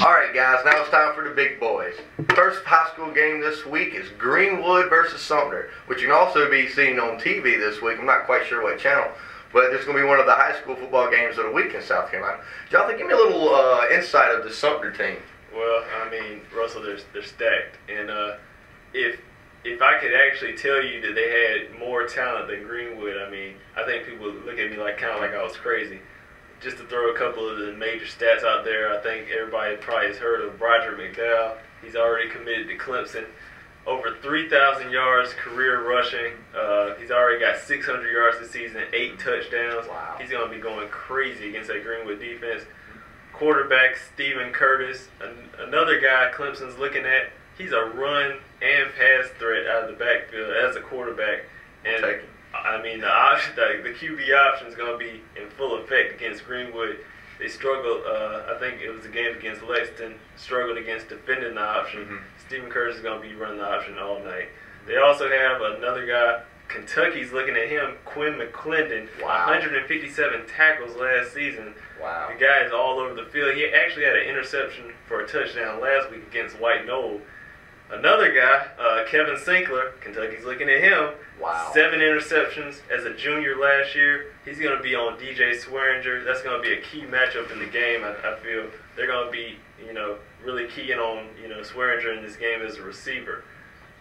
Alright guys, now it's time for the big boys. First high school game this week is Greenwood versus Sumter, which you can also be seen on TV this week. I'm not quite sure what channel, but there's going to be one of the high school football games of the week in South Carolina. Jonathan, give me a little insight of the Sumter team. Well, I mean, Russell, they're stacked, and if I could actually tell you that they had more talent than Greenwood, I mean, I think people would look at me like I was crazy. Just to throw a couple of the major stats out there, I think everybody probably has heard of Roger McDowell. He's already committed to Clemson. Over 3,000 yards career rushing. He's already got 600 yards this season, 8 touchdowns. Wow. He's going to be going crazy against that Greenwood defense. Quarterback Stephen Curtis, another guy Clemson's looking at. He's a run and pass threat out of the backfield as a quarterback. And I mean, the QB option is going to be in full effect against Greenwood. They struggled, I think it was a game against Lexington, struggled against defending the option. Stephen Curtis is going to be running the option all night. They also have another guy, Kentucky's looking at him, Quinn McClendon, 157 tackles last season. Wow. The guy is all over the field. He actually had an interception for a touchdown last week against White Knoll. Another guy, Kevin Sinkler, Kentucky's looking at him. Wow. 7 interceptions as a junior last year. He's going to be on DJ Swearinger. That's going to be a key matchup in the game. I feel they're going to be, really keying on, Swearinger in this game as a receiver.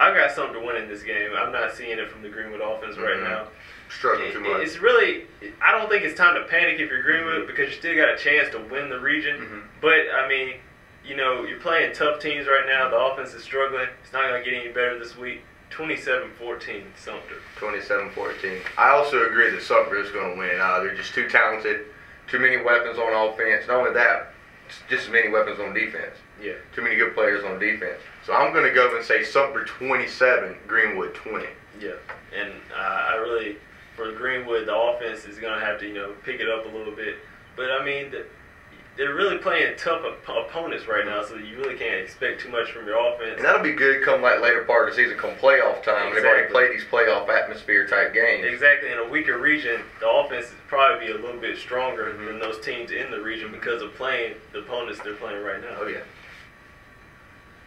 I've got something to win in this game. I'm not seeing it from the Greenwood offense right now. Struggling too much. It's really, I don't think it's time to panic if you're Greenwood because you still got a chance to win the region. But, I mean, you're playing tough teams right now. The offense is struggling. It's not going to get any better this week. 27-14, Sumter. 27-14. I also agree that Sumter is going to win. They're just too talented, too many weapons on offense. Not only that, just as many weapons on defense. Yeah. Too many good players on defense. So I'm going to go and say Sumter 27, Greenwood 20. Yeah, and I really, for Greenwood, the offense is going to have to, pick it up a little bit. But, I mean, they're really playing tough opponents right now, so you really can't expect too much from your offense. And that'll be good come later part of the season, come playoff time. Exactly. They've already played these playoff atmosphere type games. Exactly. In a weaker region, the offense is probably be a little bit stronger than those teams in the region because of playing the opponents they're playing right now. Oh, yeah.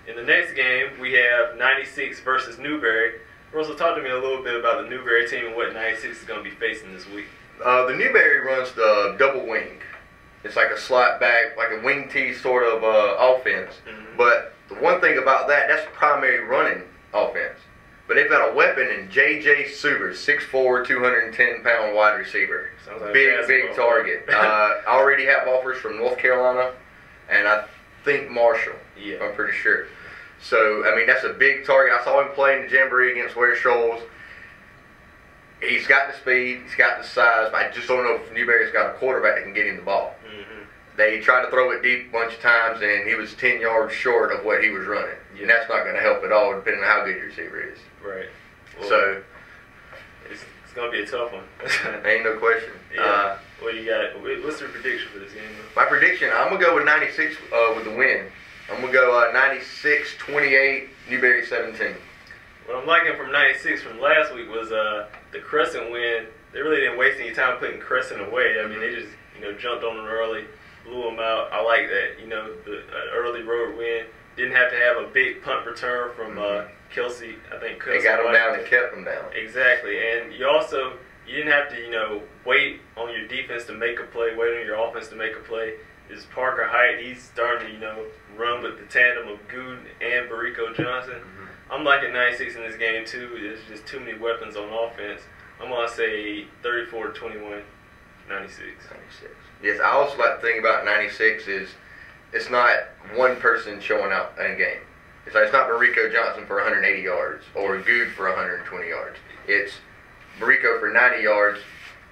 In the next game, we have 96 versus Newberry. Russell, talk to me a little bit about the Newberry team and what 96 is going to be facing this week. The Newberry runs the double wing. It's like a slot back, like a wing T sort of offense. But the one thing about that's primary running offense. But they've got a weapon in J.J. Suber, 6'4", 210-pound wide receiver. Sounds like big target. I already have offers from North Carolina, and I think Marshall. Yeah. I'm pretty sure. So, I mean, that's a big target. I saw him play in the Jamboree against Ware Shoals. He's got the speed, he's got the size, but I just don't know if Newberry's got a quarterback that can get him the ball. They tried to throw it deep a bunch of times, and he was 10 yards short of what he was running. Yeah. And that's not going to help at all, depending on how good your receiver is. Right. Well, so it's going to be a tough one. Ain't no question. Yeah. What do you got? What's your prediction for this game? My prediction, I'm going to go with 96 with the win. I'm going to go 96-28, Newberry 17. What I'm liking from 96 from last week was the Crescent win. They really didn't waste any time putting Crescent away. I mean, they just jumped on them early, blew them out. I like that. The early road win. Didn't have to have a big punt return from Kelsey. I think they got them down and kept them down. Exactly, and you didn't have to wait on your defense to make a play, wait on your offense to make a play. Is Parker Height? He's starting to run with the tandem of Good and Barico Johnson. I'm liking 96 in this game too. There's just too many weapons on offense. I'm gonna say 34-21, 96. Yes, I also like the thing about 96 is it's not one person showing out in a game. It's not Barico Johnson for 180 yards or Good for 120 yards. It's Barico for 90 yards,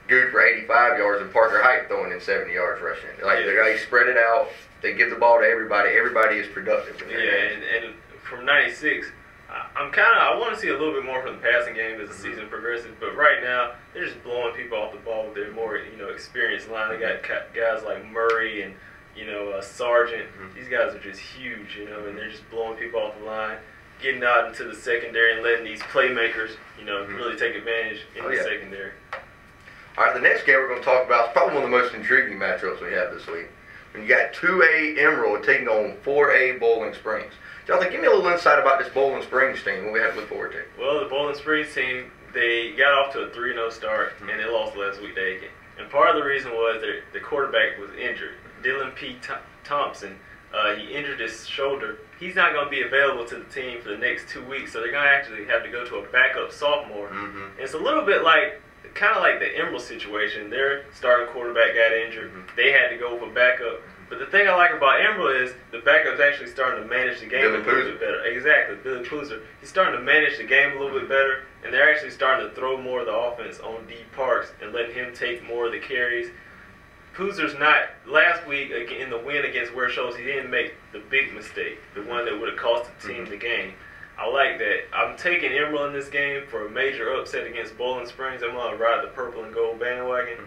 Good for 85 yards, and Parker Height throwing in 70 yards rushing. They spread it out. They give the ball to everybody. Everybody is productive. And from 96, I want to see a little bit more from the passing game as the season progresses. But right now, they're just blowing people off the ball with their more experienced line. They got guys like Murray and Sargent. These guys are just huge, and they're just blowing people off the line, getting out into the secondary and letting these playmakers, really take advantage in the secondary. All right, the next game we're going to talk about is probably one of the most intriguing matchups we have this week. And you got 2A Emerald taking on 4A Bowling Springs. Jonathan, give me a little insight about this Bowling Springs team, what we have to look forward to. Well, the Bowling Springs team, they got off to a 3-0 start, and they lost last week to Aiken. And part of the reason was the quarterback was injured. Dylan P. Thompson, he injured his shoulder. He's not going to be available to the team for the next 2 weeks, so they're going to actually have to go to a backup sophomore. And it's a little bit like, kind of like the Emerald situation. Their starting quarterback got injured. They had to go for backup. But the thing I like about Emerald is the backup's actually starting to manage the game a little bit better. Exactly, Billy Poozer. He's starting to manage the game a little bit better, and they're actually starting to throw more of the offense on D. Parks and letting him take more of the carries. Poozer's not, last week in the win against Ware Shoals, he didn't make the big mistake, the one that would have cost the team the game. I like that. I'm taking Emerald in this game for a major upset against Bowling Springs. I'm going to ride the purple and gold bandwagon.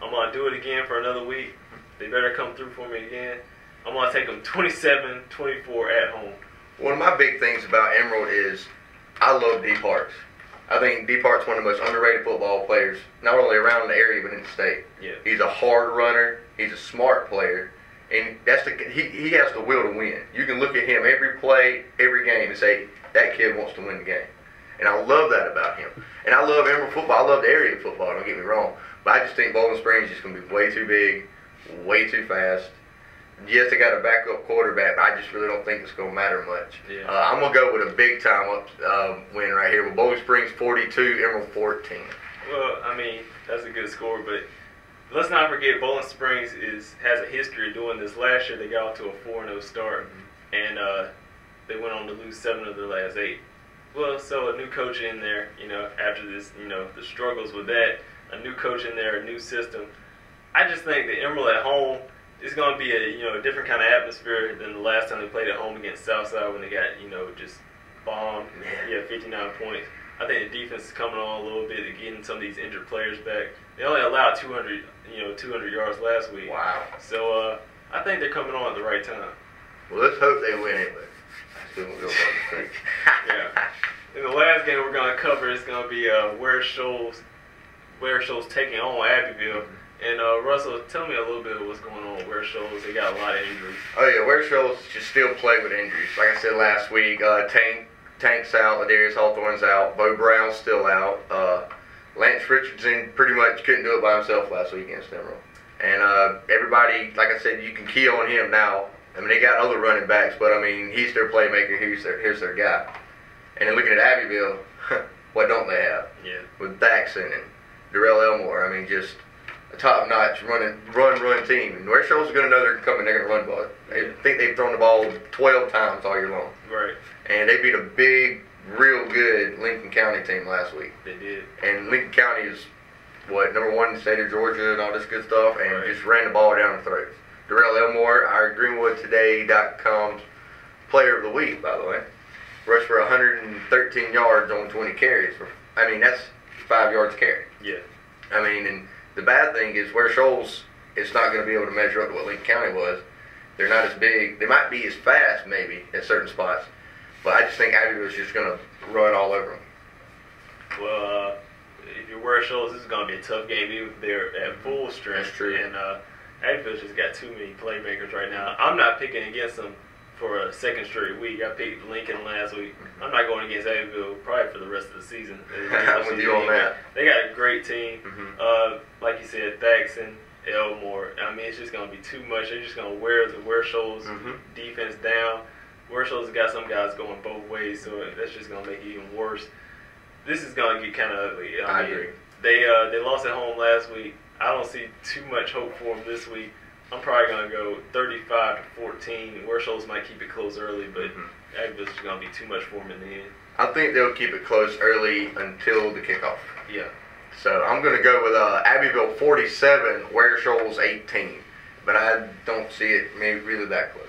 I'm going to do it again for another week. They better come through for me again. I'm going to take them 27-24 at home. One of my big things about Emerald is I love D. Parks. I think D. Parks is one of the most underrated football players, not only around the area but in the state. Yeah. He's a hard runner. He's a smart player. And that's he has the will to win. You can look at him every play, every game, and say, that kid wants to win the game. And I love that about him. And I love Emerald football. I love the area football, don't get me wrong. But I just think Bowling Springs is just going to be way too big, way too fast. Yes, they got a backup quarterback, but I just really don't think it's going to matter much. Yeah. I'm going to go with a big-time win right here with Bowling Springs 42, Emerald 14. Well, I mean, that's a good score, but let's not forget Bowling Springs has a history of doing this. Last year, they got off to a 4-0 start, and they went on to lose 7 of their last 8. Well, so a new coach in there, after this, the struggles with that, a new coach in there, a new system. I just think the Emerald at home is going to be a different kind of atmosphere than the last time they played at home against Southside when they got just bombed. Yeah, 59 points. I think the defense is coming on a little bit. They're getting some of these injured players back. They only allowed 200 yards last week. Wow. So I think they're coming on at the right time. Well, let's hope they win it, but I still going to go for the Yeah. In the last game we're going to cover is going to be Ware Shoals taking on Abbeville. And Russell, tell me a little bit of what's going on with Ware Shoals. They got a lot of injuries. Oh yeah, Ware Shoals just still play with injuries. Like I said last week, Tank's out, Ladarius Hawthorne's out, Bo Brown's still out. Lance Richardson pretty much couldn't do it by himself last week against Emerald. And everybody, like I said, you can key on him now. I mean, they got other running backs, but I mean, he's their playmaker. Here's their guy. And then looking at Abbeville, what don't they have? Yeah. With Thaxton and Darrell Elmore, I mean, just a top-notch run team. And Ware Shoals is going to know they're coming. They're going to run ball. I think they've thrown the ball 12 times all year long. Right. And they beat a big, real good Lincoln County team last week. They did. And Lincoln County is, number 1 in the state of Georgia and all this good stuff, and just ran the ball down the throats. Darrell Elmore, our GreenwoodToday.com player of the week, by the way, rushed for 113 yards on 20 carries. I mean, that's 5 yards carry. Yeah. I mean, and the bad thing is Ware Shoals is not going to be able to measure up to what Lincoln County was. They're not as big. They might be as fast, maybe, at certain spots. But I just think Abbeville's just going to run all over them. Well, if you're Ware Shoals, this is going to be a tough game, even if they're at full strength. That's true. And Abbeville's just got too many playmakers right now. I'm not picking against them for a second straight week. I picked Lincoln last week. I'm not going against Abbeville probably for the rest of the season. I'm with you on that. They got a great team. Like you said, Thaxton, Elmore. I mean, it's just going to be too much. They're just going to wear the Ware Shoals defense down. Ware Shoals got some guys going both ways, so that's just going to make it even worse. This is going to get kind of ugly. I agree. They lost at home last week. I don't see too much hope for them this week. I'm probably going to go 35-14. Ware Shoals might keep it close early, but Abbeville's just going to be too much for them in the end. I think they'll keep it close early until the kickoff. Yeah. So I'm going to go with Abbeville 47, Ware Shoals 18. But I don't see it maybe really that close.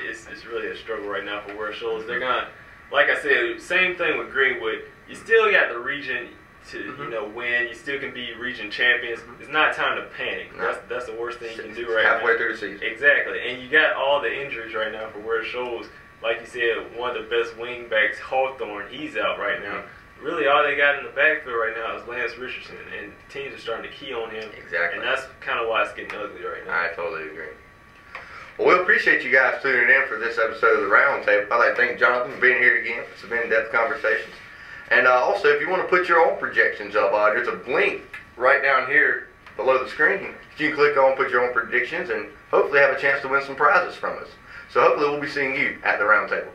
It's really a struggle right now for Ware Shoals. They're going to, like I said, same thing with Greenwood. You still got the region to win. You still can be region champions. It's not time to panic. No. That's the worst thing you can do right now. Halfway through the season. Exactly. And you got all the injuries right now for Ware Shoals. Like you said, one of the best wing backs, Hawthorne, he's out right now. Really, all they got in the backfield right now is Lance Richardson, and teams are starting to key on him. Exactly. And that's kind of why it's getting ugly right now. I totally agree. Well, we appreciate you guys tuning in for this episode of the Roundtable. I'd like to thank Jonathan for being here again for some in-depth conversations. And also, if you want to put your own projections up, there's a link right down here below the screen. You can click on, put your own predictions, and hopefully have a chance to win some prizes from us. So hopefully we'll be seeing you at the Roundtable.